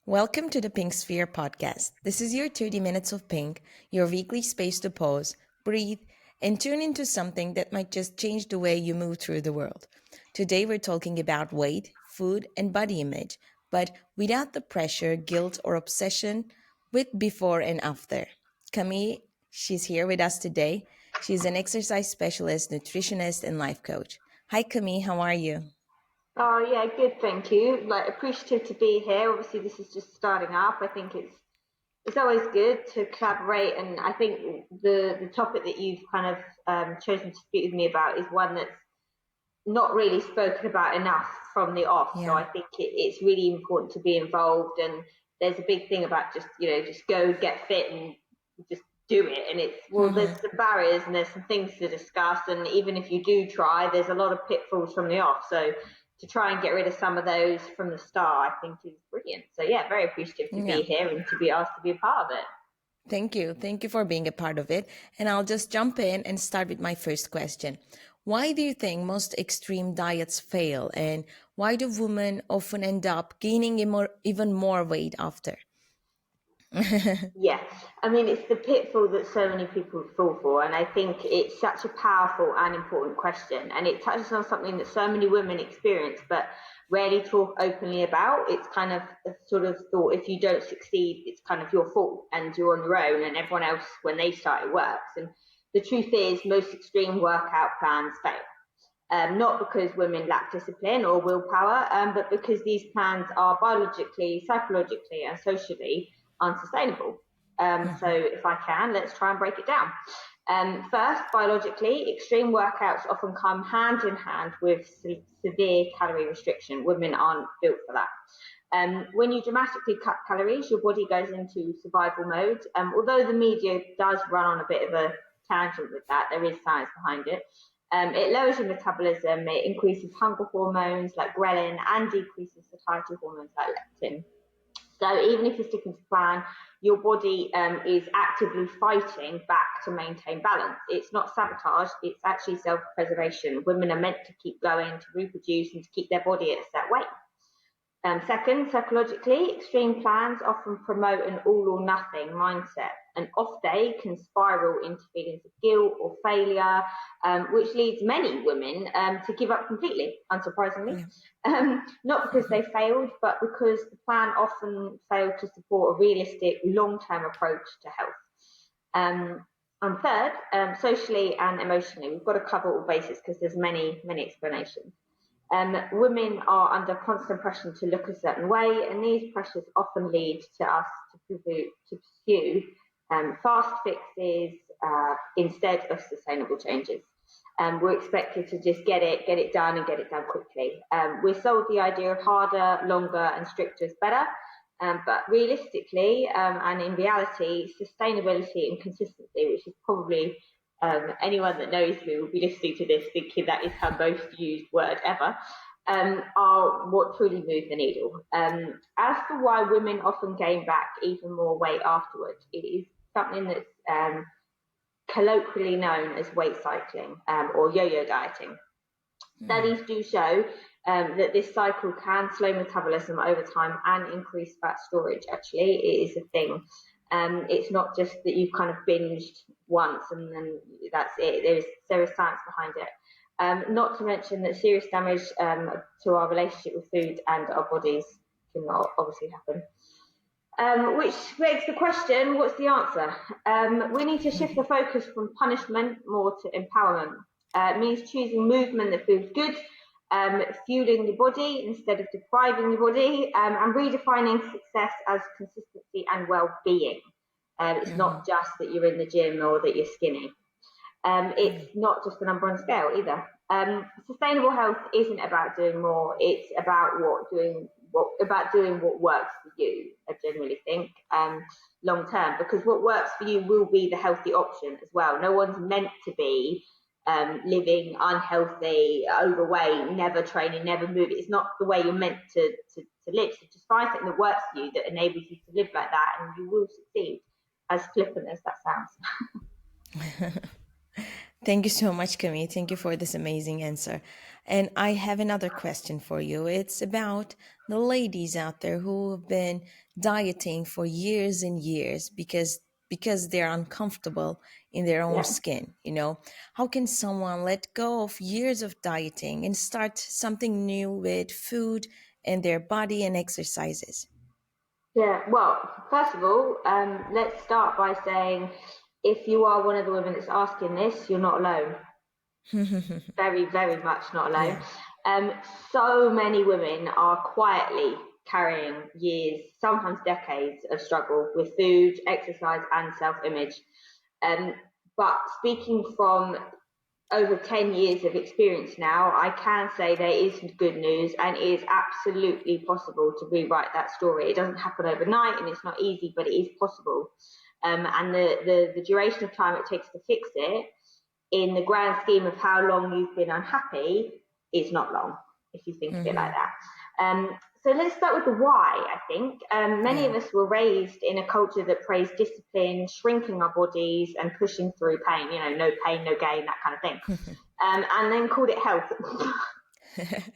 Welcome to the Pink Sphere podcast. This is your 30 minutes of pink, your weekly space to pause, breathe, and tune into something that might just change the way you move through the world. Today we're talking about weight, food, and body image, but without the pressure, guilt, or obsession with before and after. Camille, she's here with us today. She's an exercise specialist, nutritionist, and life coach. Hi, Camille, how are you? Oh yeah, good, thank you. Like appreciative to be here. Obviously, this is just starting up. I think it's always good to collaborate, and I think the topic that you've kind of chosen to speak with me about is one that's not really spoken about enough from the off. So Yeah. I think it's really important to be involved. And there's a big thing about just go get fit and just do it. And there's some barriers and there's some things to discuss. And even if you do try, there's a lot of pitfalls from the off. So to try and get rid of some of those from the start, I think is brilliant. So yeah, very appreciative to Yeah. be here and to be asked to be a part of it. Thank you. Thank you for being a part of it. And I'll just jump in and start with my first question. Why do you think most extreme diets fail? And why do women often end up gaining even more weight after? Yeah, I mean, it's the pitfall that so many people fall for. And I think it's such a powerful and important question. And it touches on something that so many women experience, but rarely talk openly about. It's kind of a sort of thought if you don't succeed, it's kind of your fault and you're on your own, and everyone else, when they start, it works. And the truth is, most extreme workout plans fail. Not because women lack discipline or willpower, but because these plans are biologically, psychologically, and socially unsustainable. So, if I can, let's try and break it down. First, biologically, extreme workouts often come hand in hand with severe calorie restriction. Women aren't built for that. When you dramatically cut calories, your body goes into survival mode. Although the media does run on a bit of a tangent with that, there is science behind it. It lowers your metabolism, it increases hunger hormones like ghrelin, and decreases satiety hormones like leptin. So even if you're sticking to plan, your body is actively fighting back to maintain balance. It's not sabotage, it's actually self-preservation. Women are meant to keep going, to reproduce, and to keep their body at a set weight. Second, psychologically, extreme plans often promote an all or nothing mindset. An off day can spiral into feelings of guilt or failure, which leads many women to give up completely, unsurprisingly. Not because they failed, but because the plan often failed to support a realistic long-term approach to health. And third, socially and emotionally, we've got to cover all bases because there's many explanations. Women are under constant pressure to look a certain way, and these pressures often lead to us to pursue fast fixes instead of sustainable changes. We're expected to just get it done, and get it done quickly. We're sold the idea of harder, longer, and stricter is better. But realistically, and in reality, sustainability and consistency, which is probably anyone that knows me will be listening to this thinking that is her most used word ever, are what truly move the needle. As for why women often gain back even more weight afterwards, it is something that's colloquially known as weight cycling or yo-yo dieting. Studies do show that this cycle can slow metabolism over time and increase fat storage. Actually, it is a thing. It's not just that you've kind of binged once and then that's it. There is science behind it. Not to mention that serious damage to our relationship with food and our bodies can obviously happen. Which begs the question, what's the answer? We need to shift the focus from punishment more to empowerment. It means choosing movement that feels good, fueling your body instead of depriving your body, and redefining success as consistency and well-being. It's not just that you're in the gym or that you're skinny. It's not just a number on a scale either. Sustainable health isn't about doing more. It's about doing what works for you. I generally think long term, because what works for you will be the healthy option as well. No one's meant to be living unhealthy, overweight, never training, never moving. It's not the way you're meant to live. So just find something that works for you, that enables you to live like that, and you will succeed. As flippant as that sounds. Thank you so much, Camille. Thank you for this amazing answer. And I have another question for you. It's about the ladies out there who have been dieting for years and years because they're uncomfortable in their own Yeah. skin, you know. How can someone let go of years of dieting and start something new with food and their body and exercises? Yeah, well, first of all, let's start by saying if you are one of the women that's asking this, you're not alone. Very, very much not alone. Yeah. Um, so many women are quietly carrying years, sometimes decades of struggle with food, exercise, and self image. Um, but speaking from over 10 years of experience now, I can say there is good news and it is absolutely possible to rewrite that story. It doesn't happen overnight and it's not easy, but it is possible. And the duration of time it takes to fix it, in the grand scheme of how long you've been unhappy, is not long, if you think of it like that. So let's start with the why, I think. Many Yeah. of us were raised in a culture that praised discipline, shrinking our bodies, and pushing through pain, no pain, no gain, that kind of thing. And then called it health.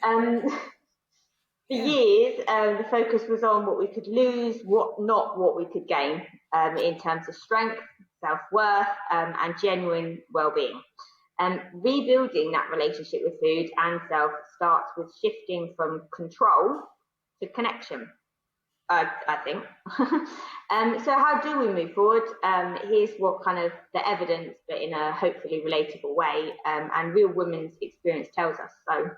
um, for Yeah. years, the focus was on what we could lose, not what we could gain, in terms of strength, self-worth, and genuine well-being. Rebuilding that relationship with food and self starts with shifting from control to connection, I think. So how do we move forward? Here's what kind of the evidence, but in a hopefully relatable way, and real women's experience tells us. So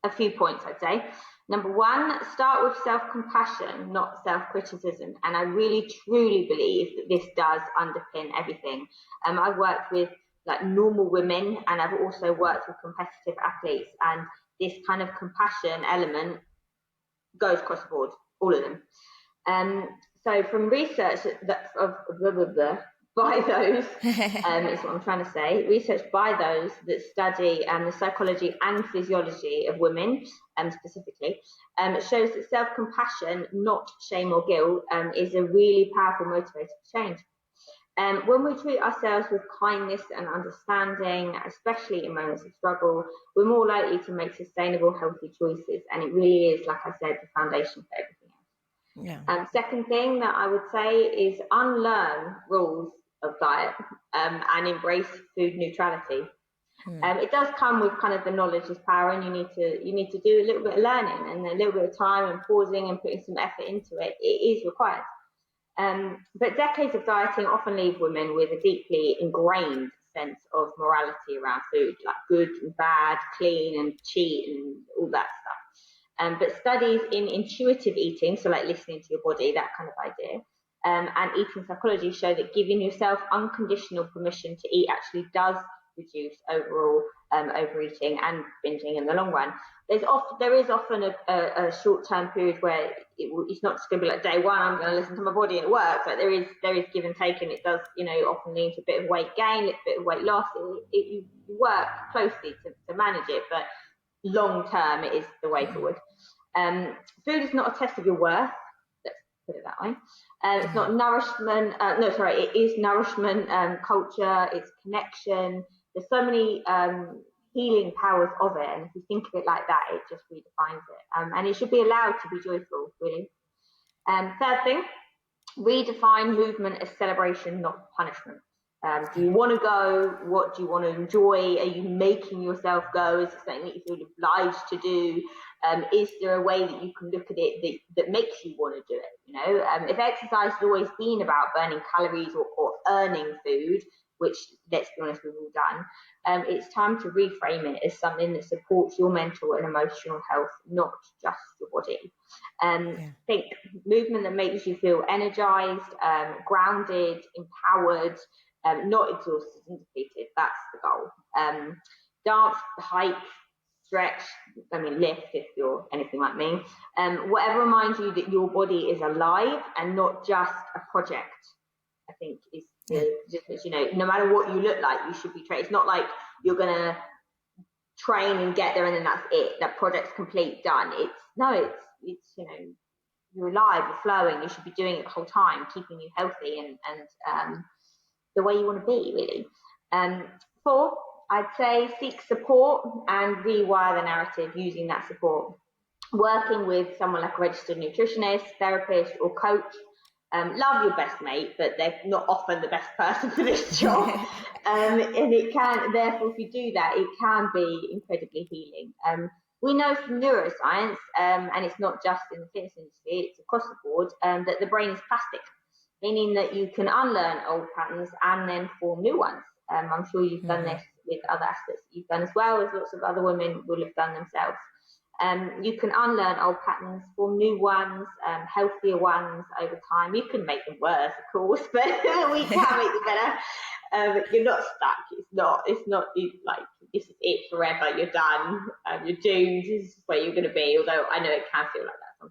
a few points, I'd say. Number one, start with self-compassion, not self-criticism. And I really, truly believe that this does underpin everything. I've worked with like normal women and I've also worked with competitive athletes, and this kind of compassion element goes across the board, all of them. Um, so from research that of blah, blah, blah, by those, is what I'm trying to say, research by those that study the psychology and physiology of women, specifically, shows that self-compassion, not shame or guilt, is a really powerful motivator for change. When we treat ourselves with kindness and understanding, especially in moments of struggle, we're more likely to make sustainable, healthy choices. And it really is, like I said, the foundation for everything else. Yeah. Second thing that I would say is unlearn rules of diet, and embrace food neutrality. It does come with kind of the knowledge is power, and you need to do a little bit of learning and a little bit of time and pausing and putting some effort into it. It is required. But decades of dieting often leave women with a deeply ingrained sense of morality around food, like good and bad, clean and cheat, and all that stuff. But studies in intuitive eating, so like listening to your body, that kind of idea, and eating psychology show that giving yourself unconditional permission to eat actually does reduce overall overeating and binging in the long run. There is often a short-term period where it's not just going to be like day one, I'm going to listen to my body and it works. Like there is give and take, and it does often lead to a bit of weight gain, a bit of weight loss. You work closely to manage it, but long term it is the way forward. Food is not a test of your worth. Let's put it that way. It's not nourishment. No, sorry, it is nourishment, culture, it's connection. There's so many healing powers of it, and if you think of it like that, it just redefines it. And it should be allowed to be joyful, really. Third thing, redefine movement as celebration, not punishment. Do you want to go? What do you want to enjoy? Are you making yourself go? Is it something that you feel obliged to do? Is there a way that you can look at it that makes you want to do it? If exercise has always been about burning calories or earning food, which let's be honest, we've all done, it's time to reframe it as something that supports your mental and emotional health, not just your body. Think movement that makes you feel energized, grounded, empowered, not exhausted and depleted. That's the goal. Dance, hike, stretch, lift if you're anything like me. Whatever reminds you that your body is alive and not just a project, I think is Yeah. the difference. No matter what you look like, you should be trained. It's not like you're going to train and get there and then that's it. That project's complete, done. It's you're alive, you're flowing, you should be doing it the whole time, keeping you healthy and the way you want to be, really. 4, I'd say seek support and rewire the narrative using that support. Working with someone like a registered nutritionist, therapist, or coach. Love your best mate, but they're not often the best person for this job. And it can, therefore, if you do that, it can be incredibly healing. We know from neuroscience, and it's not just in the fitness industry, it's across the board, that the brain is plastic, meaning that you can unlearn old patterns and then form new ones. I'm sure you've done this with other aspects that you've done as well, as lots of other women will have done themselves. You can unlearn old patterns, form new ones, healthier ones over time. You can make them worse, of course, but we can make them better. You're not stuck. It's not like this is it forever. You're done. You're doomed. This is where you're going to be. Although I know it can feel like that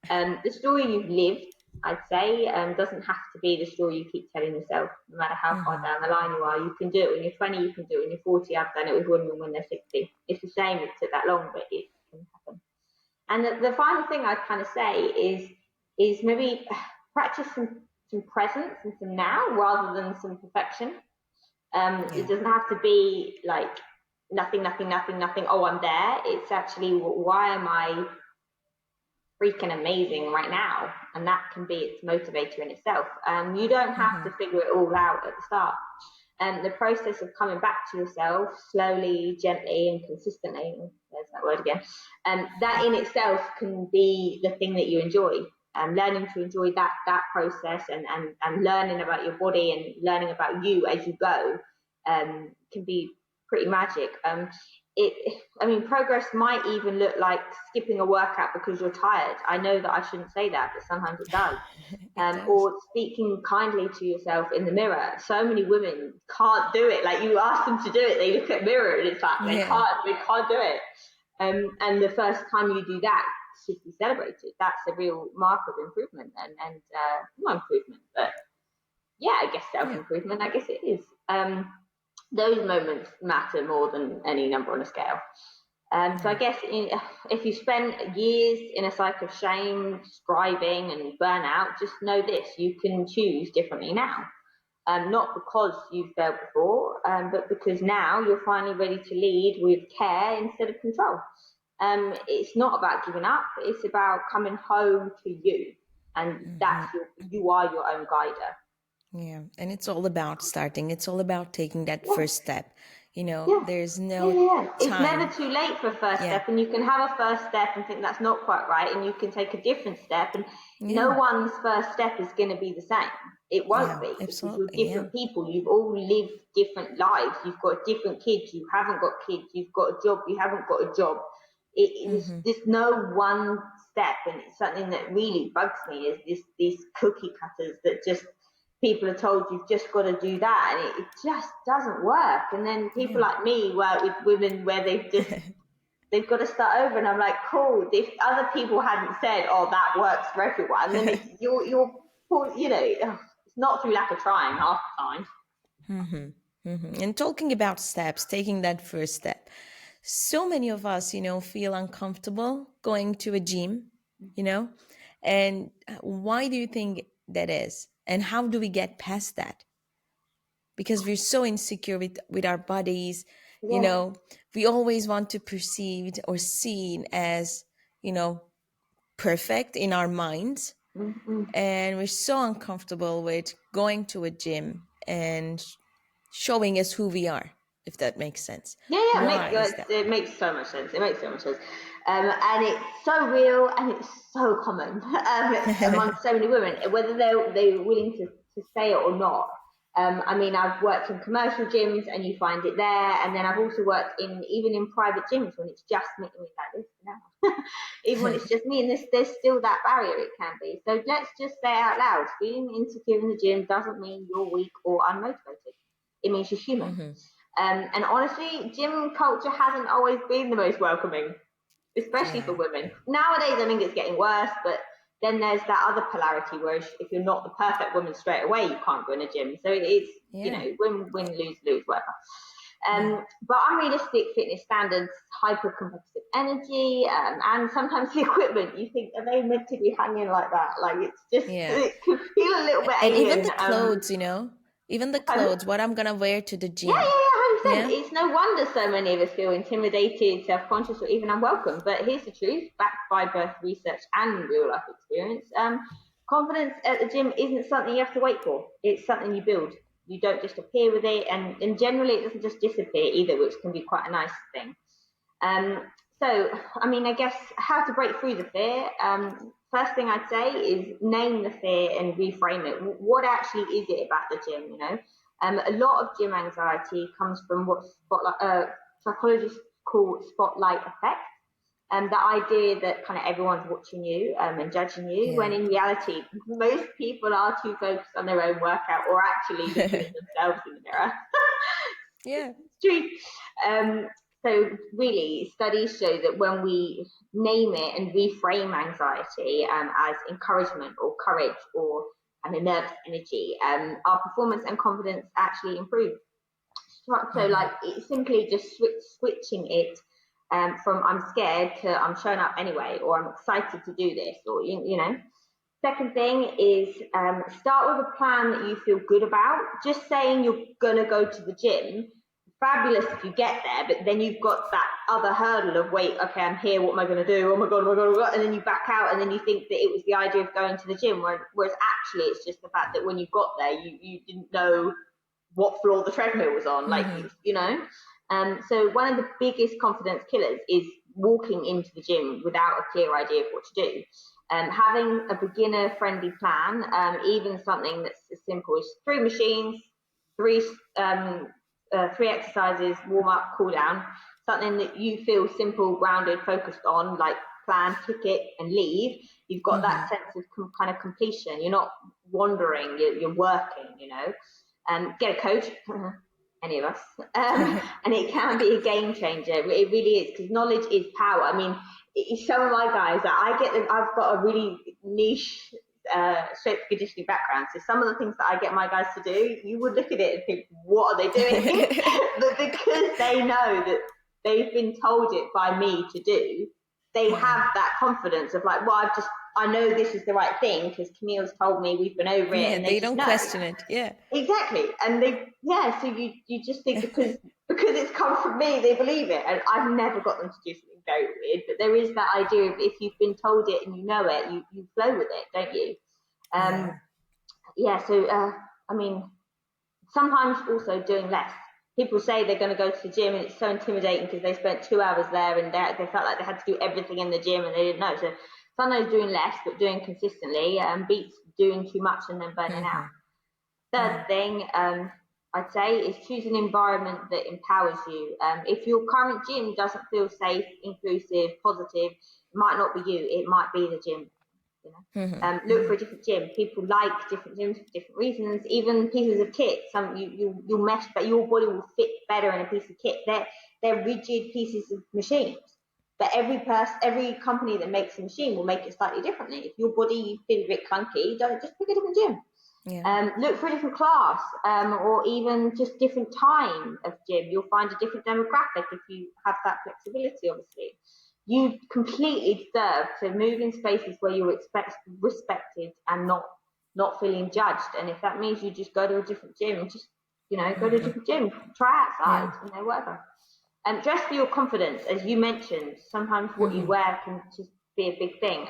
sometimes. The story you've lived, I'd say, doesn't have to be the story you keep telling yourself, no matter how far down the line you are. You can do it when you're 20, you can do it when you're 40. I've done it with women when they're 60. It's a shame it took that long, but it can happen. And the final thing I'd kind of say is maybe practice some presence and some now rather than some perfection. It doesn't have to be like nothing. Oh, I'm there. It's actually, why am I freaking amazing right now? And that can be its motivator in itself. You don't have to figure it all out at the start. And the process of coming back to yourself slowly, gently, and consistently, there's that word again, that in itself can be the thing that you enjoy. Learning to enjoy that process and learning about your body and learning about you as you go can be pretty magic. Progress might even look like skipping a workout because you're tired. I know that I shouldn't say that, but sometimes it does. Or speaking kindly to yourself in the mirror. So many women can't do it. Like, you ask them to do it, they look at the mirror and it's like they can't do it. And the first time you do that should be celebrated. That's a real mark of improvement and not improvement, but yeah, I guess self-improvement. I guess it is. Those moments matter more than any number on a scale. So I guess if you spend years in a cycle of shame, striving, and burnout, just know this: you can choose differently now. Not because you've failed before, but because now you're finally ready to lead with care instead of control. It's not about giving up; it's about coming home to you, and you are your own guider. Yeah, and it's all about starting. It's all about taking that first step. There's no It's time. never too late for a first step, and you can have a first step and think that's not quite right, and you can take a different step, and no one's first step is going to be the same. It won't be, because you're different people. You've all lived different lives. You've got different kids. You haven't got kids. You've got a job. You haven't got a job. There's no one step, and it's something that really bugs me is these cookie cutters that just people are told you've just got to do that, and it just doesn't work. And then people like me work with women where they've got to start over, and I'm like, cool, if other people hadn't said, oh, that works for everyone, then it's it's not through lack of trying half the time. And talking about steps, taking that first step, so many of us feel uncomfortable going to a gym, and why do you think that is, and how do we get past that? Because we're so insecure with our bodies. We always want to perceived or seen as perfect in our minds. And we're so uncomfortable with going to a gym and showing us who we are, if that makes sense. It makes so much sense. And it's so real, and it's so common among so many women, whether they're willing to say it or not. I've worked in commercial gyms, and you find it there, and then I've also worked even in private gyms when it's just me, like this now. Even when it's just me, and there's still that barrier. It can be. So let's just say out loud: feeling insecure in the gym doesn't mean you're weak or unmotivated. It means you're human. And honestly, gym culture hasn't always been the most welcoming, especially for women. Nowadays, I think it's getting worse, but then there's that other polarity where if you're not the perfect woman straight away, you can't go in a gym. So it's, win, lose, whatever. But unrealistic fitness standards, hyper-competitive energy, and sometimes the equipment, you think, are they meant to be hanging like that? Like, it's just, it can feel a little bit and alien. Even the clothes, even the clothes, what I'm going to wear to the gym. 100%. It's no wonder so many of us feel intimidated, self-conscious, or even unwelcome. But here's the truth, backed by both research and real-life experience. Confidence at the gym isn't something you have to wait for. It's something you build. You don't just appear with it, and generally it doesn't just disappear either, which can be quite a nice thing. So, I mean, I guess how to break through the fear. First thing I'd say is name the fear and reframe it. What actually is it about the gym, you know? A lot of gym anxiety comes from what psychologists call spotlight effect. The idea that kind of everyone's watching you and judging you, when in reality, most people are too focused on their own workout or actually looking at themselves in the mirror. Yeah. It's true. So really, studies show that when we name it and reframe anxiety as encouragement or courage or nervous energy, our performance and confidence actually improve. So like it's simply just switching it from I'm scared to I'm showing up anyway, or I'm excited to do this, or you know. Second thing is start with a plan that you feel good about. Just saying you're gonna go to the gym, fabulous if you get there, but then you've got that other hurdle of wait, okay, I'm here, what am I gonna do? Oh my god, oh my god, oh my god, and then you back out, and then you think that it was the idea of going to the gym, whereas actually it's just the fact that when you got there, you didn't know what floor the treadmill was on, like you know. So one of the biggest confidence killers is walking into the gym without a clear idea of what to do. Having a beginner-friendly plan, even something that's as simple as 3 machines, three exercises, warm up, cool down, something that you feel simple, grounded, focused on, like plan, kick it, and leave. You've got that sense of kind of completion. You're not wandering. You're working. You know. Get a coach, any of us, and it can be a game changer. It really is, because knowledge is power. I mean, some of my guys, I get them. I've got a really niche strength conditioning background, so some of the things that I get my guys to do, you would look at it and think, what are they doing? But because they know that they've been told it by me to do, they have that confidence of like, well, I know this is the right thing because Camille's told me, we've been over it, and they just don't know. question it. Yeah, exactly. And so you just think because it's come from me, they believe it. And I've never got them to do something very weird, but there is that idea of if you've been told it and you know it, you flow with it, don't you? So I mean, sometimes also doing less. People say they're going to go to the gym and it's so intimidating because they spent 2 hours there and they felt like they had to do everything in the gym and they didn't know. So sometimes doing less but doing consistently beats doing too much and then burning out. Third thing I'd say is choose an environment that empowers you. If your current gym doesn't feel safe, inclusive, positive, it might not be you. It might be the gym. You know? Look for a different gym. People like different gyms for different reasons. Even pieces of kit. You'll mesh, but your body will fit better in a piece of kit. They're rigid pieces of machines. But every company that makes a machine will make it slightly differently. If your body feels a bit clunky, don't just pick a different gym. Look for a different class or even just different time of gym. You'll find a different demographic if you have that flexibility, obviously. You completely deserve to move in spaces where you're respected and not feeling judged. And if that means you just go to a different gym, just go to a different gym, try outside, whatever. And dress for your confidence, as you mentioned. Sometimes what you wear can just be a big thing.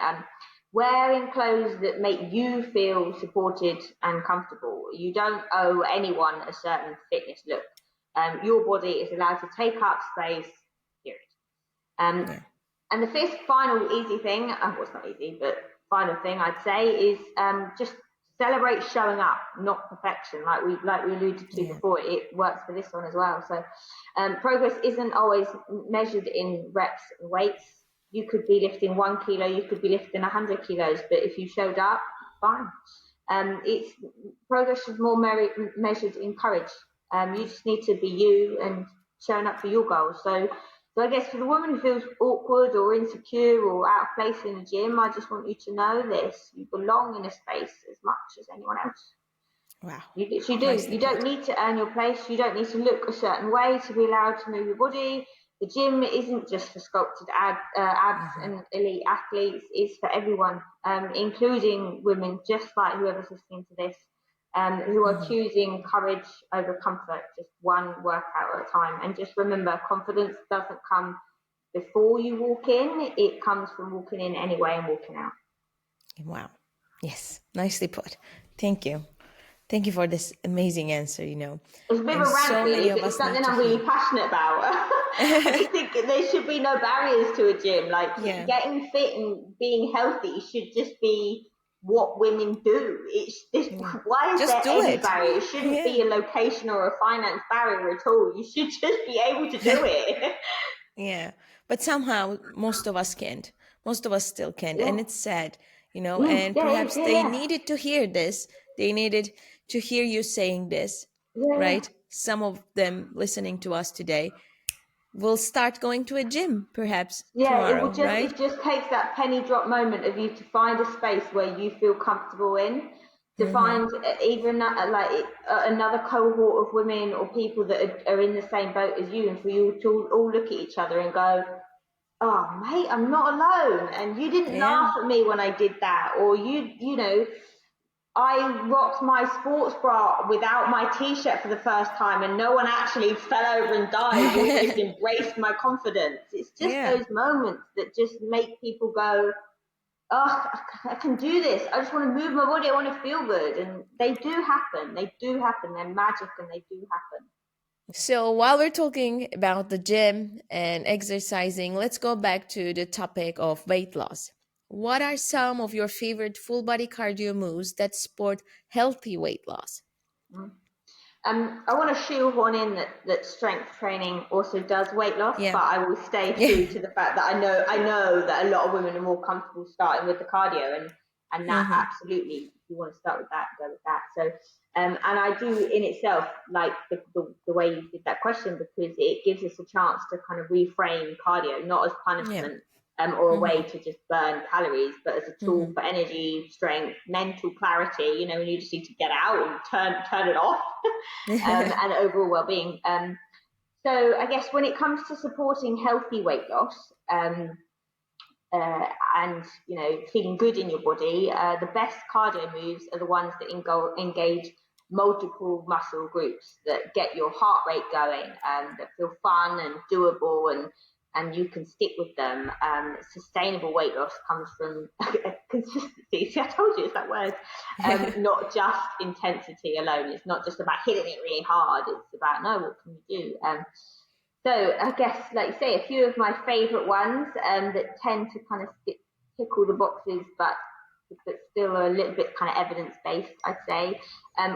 Wearing clothes that make you feel supported and comfortable. You don't owe anyone a certain fitness look. Your body is allowed to take up space, period. And the fifth, final, easy thing, well, it's not easy, but final thing I'd say is just celebrate showing up, not perfection. Like we alluded to before, it works for this one as well. So progress isn't always measured in reps and weights. You could be lifting 1 kilo, you could be lifting 100 kilos, but if you showed up, fine. It's progress is more measured in courage. You just need to be you and showing up for your goals. So I guess for the woman who feels awkward or insecure or out of place in the gym, I just want you to know this: you belong in a space as much as anyone else. Wow. You do. You don't need to earn your place. You don't need to look a certain way to be allowed to move your body. The gym isn't just for sculpted abs and elite athletes. It's for everyone, including women, just like whoever's listening to this. who are choosing courage over comfort, just one workout at a time. And just remember, confidence doesn't come before you walk in, it comes from walking in anyway and walking out. Wow. Yes, nicely put. Thank you. Thank you for this amazing answer, It's a bit And of a rant, so really. many of It's us need something to I'm really hear. passionate about. I just think there should be no barriers to a gym. Like, Yeah. getting fit and being healthy should just be what women do. Why is Just there do any it. barrier? It shouldn't be a location or a finance barrier at all. You should just be able to do it. Yeah. But somehow most of us can't. Most of us still can't. And Yeah. it's sad, and Yeah, perhaps they yeah, needed to hear this. They needed to hear you saying this, yeah. right? Some of them listening to us today will start going to a gym perhaps Yeah, tomorrow, right? it just takes that penny drop moment of you to find a space where you feel comfortable in, to find even another cohort of women or people that are in the same boat as you, and for you to all look at each other and go, oh mate, I'm not alone, and you didn't Yeah. laugh at me when I did that, or I rocked my sports bra without my t-shirt for the first time and no one actually fell over and died. We just embraced my confidence. It's just Yeah. those moments that just make people go, oh, I can do this. I just want to move my body. I want to feel good. And they do happen. They do happen. They're magic and they do happen. So while we're talking about the gym and exercising, let's go back to the topic of weight loss. What are some of your favorite full body cardio moves that support healthy weight loss? Mm. I want to shoehorn in that strength training also does weight loss, Yeah. but I will stay Yeah. true to the fact that I know that a lot of women are more comfortable starting with the cardio, and that absolutely, if you want to start with that, go with that. So, and I do in itself like the way you did that question, because it gives us a chance to kind of reframe cardio, not as Yeah. punishment, or a way to just burn calories, but as a tool for energy, strength, mental clarity. When you just need to get out and turn it off, and overall well-being. So I guess when it comes to supporting healthy weight loss, and feeling good in your body, the best cardio moves are the ones that engage multiple muscle groups, that get your heart rate going, that feel fun and doable, and you can stick with them. Sustainable weight loss comes from consistency. See, I told you it's that word. Not just intensity alone. It's not just about hitting it really hard. It's about, no, what can you do? So I guess, like you say, a few of my favourite ones that tend to kind of tick all the boxes, but still are a little bit kind of evidence-based, I'd say.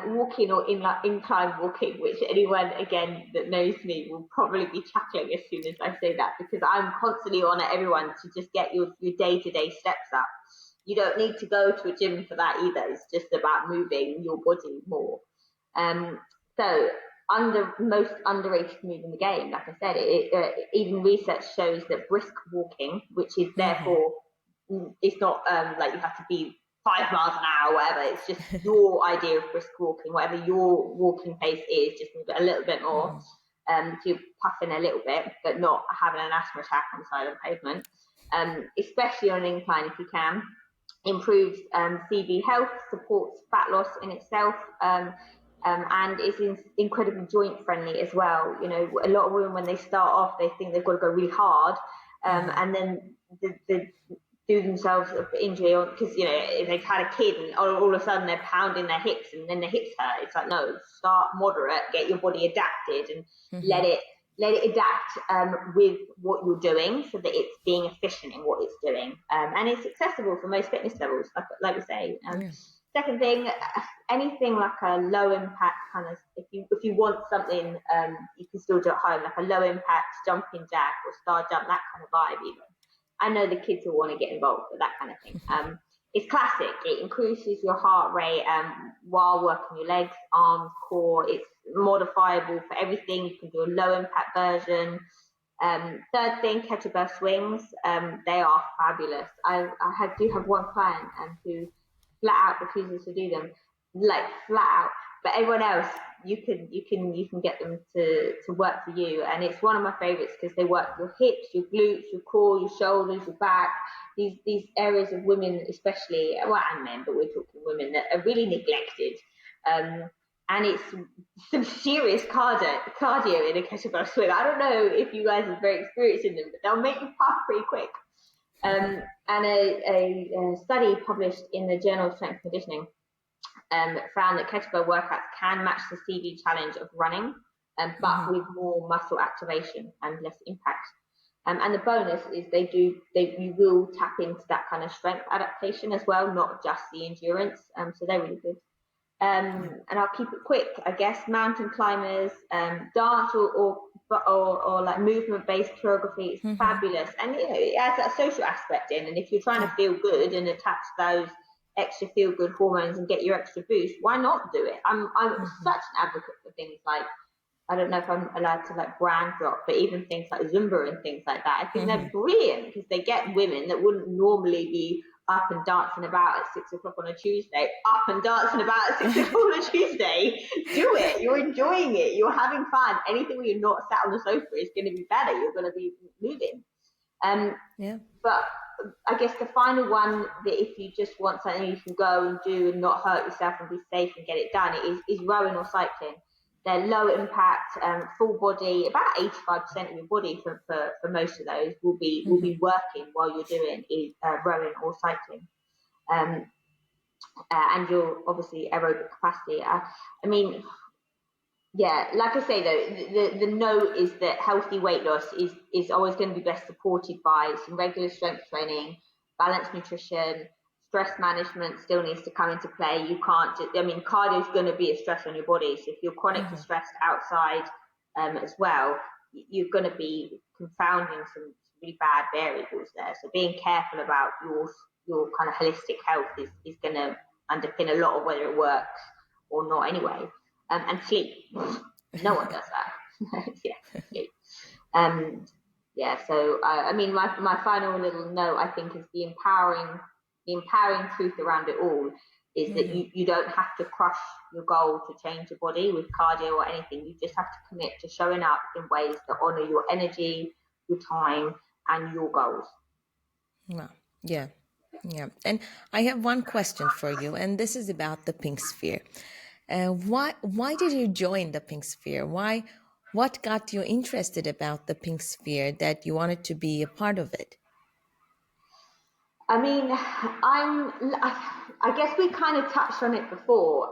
Walking or incline walking, which anyone, again, that knows me will probably be chuckling as soon as I say that, because I'm constantly on at everyone to just get your day-to-day steps up. You don't need to go to a gym for that either. It's just about moving your body more. So most underrated move in the game, like I said, even research shows that brisk walking, which is therefore, it's not like you have to be 5 miles an hour or whatever. It's just your idea of brisk walking, whatever your walking pace is, just move it a little bit more, to puff in a little bit, but not having an asthma attack on the side of the pavement. Especially on an incline if you can. Improves CV health, supports fat loss in itself, and is incredibly joint friendly as well. A lot of women, when they start off, they think they've got to go really hard, and then the do themselves an injury, because if they've had a kid and all of a sudden they're pounding their hips and then their hips hurt. It's like, no, start moderate, get your body adapted, and let it adapt with what you're doing, so that it's being efficient in what it's doing, and it's accessible for most fitness levels, like we say. Second thing, anything like a low impact kind of, if you want something you can still do at home, like a low impact jumping jack or star jump, that kind of vibe. Even I know the kids will want to get involved with that kind of thing. It's classic. It increases your heart rate while working your legs, arms, core. It's modifiable for everything. You can do a low impact version. Third thing, kettlebell swings. They are fabulous. I do have one client who flat out refuses to do them, like flat out. But everyone else, you can get them to work for you, and it's one of my favorites because they work your hips, your glutes, your core, your shoulders, your back. These areas of women, especially, well, and men, but we're talking women, that are really neglected. And it's some serious cardio in a kettlebell swing. I don't know if you guys are very experienced in them, but they'll make you puff pretty quick. And a study published in the Journal of Strength and Conditioning found that kettlebell workouts can match the CV challenge of running, but with more muscle activation and less impact. And the bonus is you will tap into that kind of strength adaptation as well, not just the endurance. So they're really good. And I'll keep it quick, I guess. Mountain climbers, dance or like movement-based choreography is fabulous, and it has that social aspect in. And if you're trying to feel good and attach those extra feel-good hormones and get your extra boost, why not do it? I'm such an advocate for things like, I don't know if I'm allowed to like brand drop, but even things like Zumba and things like that, I think they're brilliant because they get women that wouldn't normally be up and dancing about at 6 o'clock on a Tuesday, up and dancing about at 6 o'clock on a Tuesday. Do it. You're enjoying it. You're having fun. Anything where you're not sat on the sofa is going to be better. You're going to be moving. But I guess the final one, that if you just want something you can go and do and not hurt yourself and be safe and get it done, is rowing or cycling. They're low impact, full body. About 85% of your body for most of those will be working while you're doing rowing or cycling, and your obviously aerobic capacity. I mean, yeah, like I say though, the note is that healthy weight loss is always going to be best supported by some regular strength training, balanced nutrition. Stress management still needs to come into play. You can't cardio is going to be a stress on your body. So if you're chronically stressed outside as well, you're going to be confounding some really bad variables there. So being careful about your kind of holistic health is going to underpin a lot of whether it works or not anyway. And sleep. No one does that. Sleep. So my final little note, I think, is the empowering truth around it all is that you don't have to crush your goal to change your body with cardio or anything. You just have to commit to showing up in ways that honor your energy, your time, and your goals. Wow. Yeah. And I have one question for you, and this is about the pink sphere. Why did you join the pink sphere? What got you interested about the pink sphere that you wanted to be a part of it? I mean, I guess we kind of touched on it before,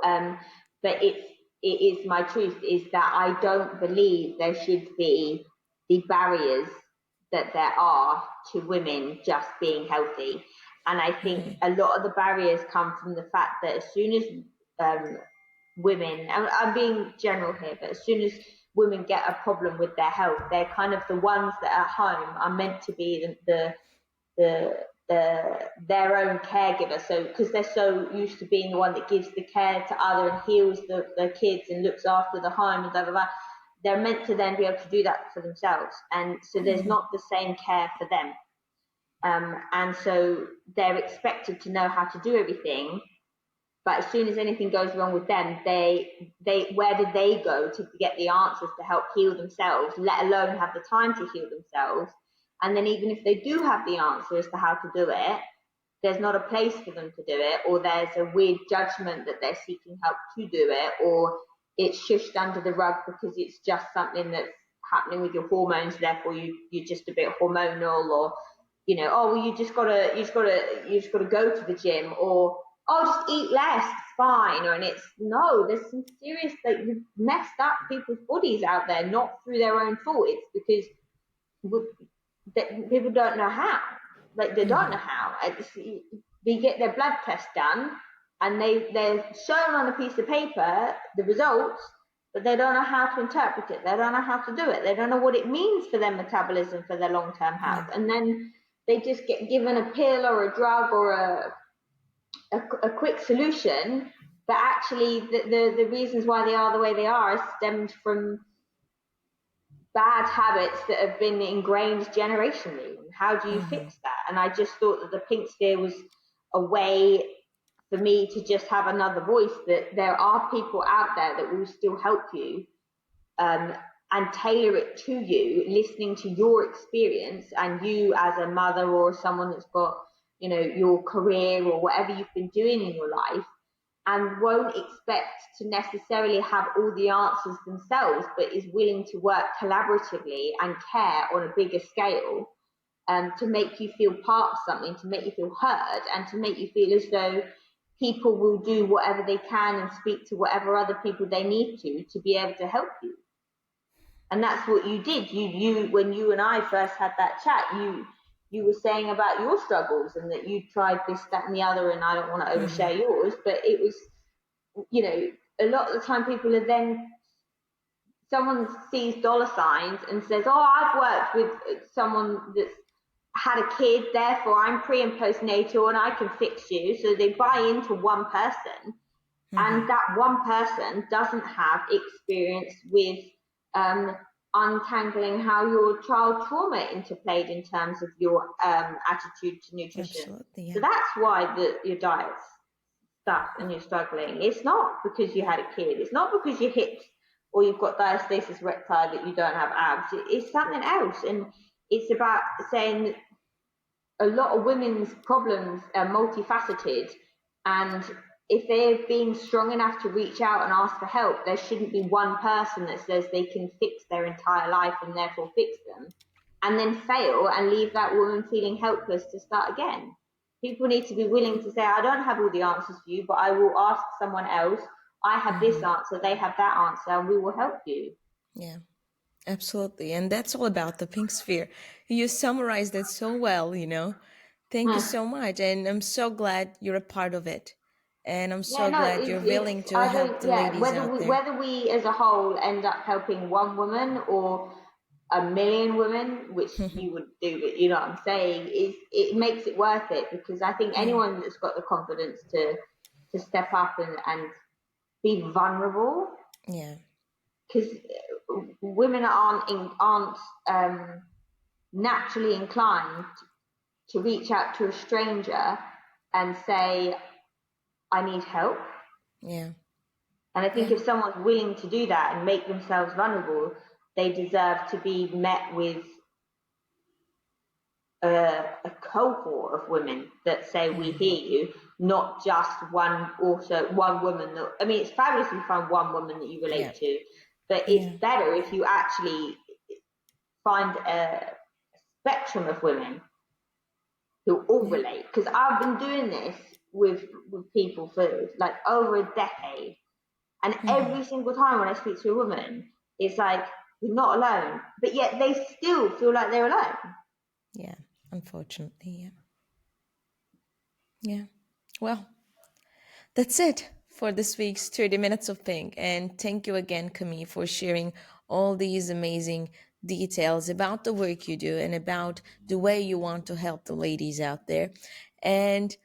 but it is my truth is that I don't believe there should be the barriers that there are to women just being healthy. And I think a lot of the barriers come from the fact that as soon as women, and I'm being general here, but as soon as women get a problem with their health, they're kind of the ones that at home are meant to be their own caregiver. So because they're so used to being the one that gives the care to other and heals the kids and looks after the home and blah blah blah, they're meant to then be able to do that for themselves, and so there's not the same care for them, and so they're expected to know how to do everything. But as soon as anything goes wrong with them, they where do they go to get the answers to help heal themselves, let alone have the time to heal themselves? And then even if they do have the answer as to how to do it, there's not a place for them to do it, or there's a weird judgment that they're seeking help to do it, or it's shushed under the rug because it's just something that's happening with your hormones, therefore you're just a bit hormonal, or you just gotta go to the gym, or just eat less, it's fine. And it's no, there's some serious, like, you've messed up people's bodies out there, not through their own fault. It's because people don't know how. Like, they don't know how. They get their blood test done, and they're shown on a piece of paper the results, but they don't know how to interpret it. They don't know how to do it. They don't know what it means for their metabolism, for their long-term health. And then they just get given a pill or a drug or a quick solution, but actually the reasons why they are the way they are stemmed from bad habits that have been ingrained generationally. How do you fix that? And I just thought that the pink sphere was a way for me to just have another voice, that there are people out there that will still help you, and tailor it to you, listening to your experience and you as a mother or someone that's got your career or whatever you've been doing in your life, and won't expect to necessarily have all the answers themselves, but is willing to work collaboratively and care on a bigger scale, to make you feel part of something, to make you feel heard, and to make you feel as though people will do whatever they can and speak to whatever other people they need to be able to help you. And that's what you did. You when you and I first had that chat, you were saying about your struggles and that you tried this, that, and the other. And I don't want to overshare yours, but it was, a lot of the time people are then, someone sees dollar signs and says, "Oh, I've worked with someone that's had a kid, therefore I'm pre and postnatal and I can fix you." So they buy into one person, and that one person doesn't have experience with untangling how your child trauma interplayed in terms of your attitude to nutrition. Absolutely, So yeah. that's why your diet's stuck and you're struggling. It's not because you had a kid. It's not because you're hips or you've got diastasis recti that you don't have abs. It's something else. And it's about saying a lot of women's problems are multifaceted, and if they're being strong enough to reach out and ask for help, there shouldn't be one person that says they can fix their entire life and therefore fix them, and then fail and leave that woman feeling helpless to start again. People need to be willing to say, "I don't have all the answers for you, but I will ask someone else. I have this answer, they have that answer, and we will help you." Yeah. Absolutely. And that's all about the pink sphere. You summarized it so well. Thank you so much. And I'm so glad you're a part of it. And I'm Yeah, so no, glad you're willing it's to I help don't, the yeah, ladies out there. whether we as a whole end up helping one woman or a million women, which you would do, but you know what I'm saying, is it makes it worth it, because I think Yeah. anyone that's got the confidence to step up and be vulnerable, Yeah. because women aren't naturally inclined to reach out to a stranger and say, "I need help." Yeah. And I think Yeah. if someone's willing to do that and make themselves vulnerable, they deserve to be met with a cohort of women that say, "We hear you," not just one woman. I mean, it's fabulous if you find one woman that you Yeah. relate to, but Yeah. it's better if you actually find a spectrum of women who all Yeah. relate. Because I've been doing this with people for like over a decade. And every single time when I speak to a woman, it's like, "You're not alone." But yet they still feel like they're alone. Yeah. Unfortunately. Yeah. Yeah. Well, that's it for this week's 30 Minutes of Pink. And thank you again, Camille, for sharing all these amazing details about the work you do and about the way you want to help the ladies out there. And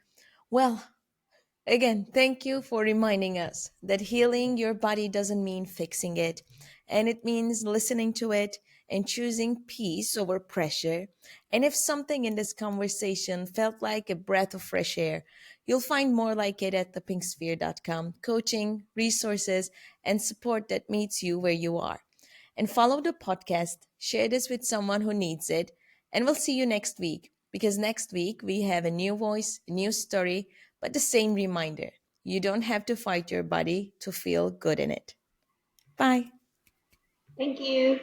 well, again, thank you for reminding us that healing your body doesn't mean fixing it, and it means listening to it and choosing peace over pressure. And if something in this conversation felt like a breath of fresh air, you'll find more like it at thepinksphere.com: coaching, resources, and support that meets you where you are. And follow the podcast, share this with someone who needs it, and we'll see you next week. Because next week we have a new voice, a new story, but the same reminder: you don't have to fight your body to feel good in it. Bye. Thank you.